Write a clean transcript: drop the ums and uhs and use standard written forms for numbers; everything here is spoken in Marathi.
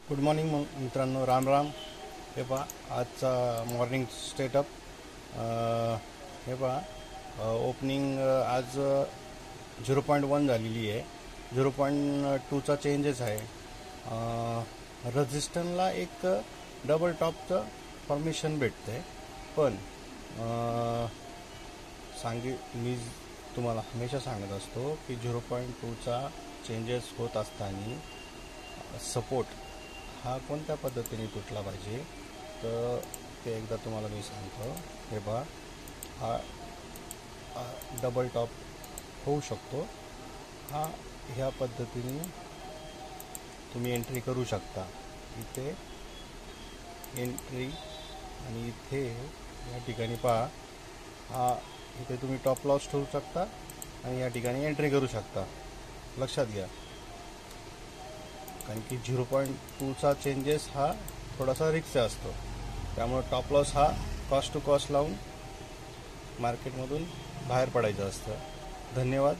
गुड मॉर्निंग मित्रांनो, राम राम. हे पहा आजचा मॉर्निंग स्टेटअप. हे पहा ओपनिंग आज 0.1 झालेली आहे. 0.2चा चेंजेस आहे. रजिस्टनला एक डबल टॉपचं फॉर्मेशन भेटते, पण मी तुम्हाला हमेशा सांगत असतो की 0.2चा चेंजेस होत असताना सपोर्ट हा कोणत्या पद्धतीने तुटला पाहिजे, तर ते एकदा तुम्हाला मी सांगतो. हे पहा, हा डबल टॉप होऊ शकतो. ह्या पद्धतीने तुम्ही एंट्री करू शकता. इथे एंट्री आणि इथे या ठिकाणी पहा, इथे तुम्ही टॉप लॉस ठेवू शकता आणि या ठिकाणी एंट्री करू शकता. लक्षात घ्या, कारण की 0.2चा चेंजेस हा थोडासा रिस्क असतो. त्यामुळे टॉप लॉस हा कॉस्ट टू कॉस्ट लावून मार्केटमधून बाहेर पडायचं असतं. धन्यवाद.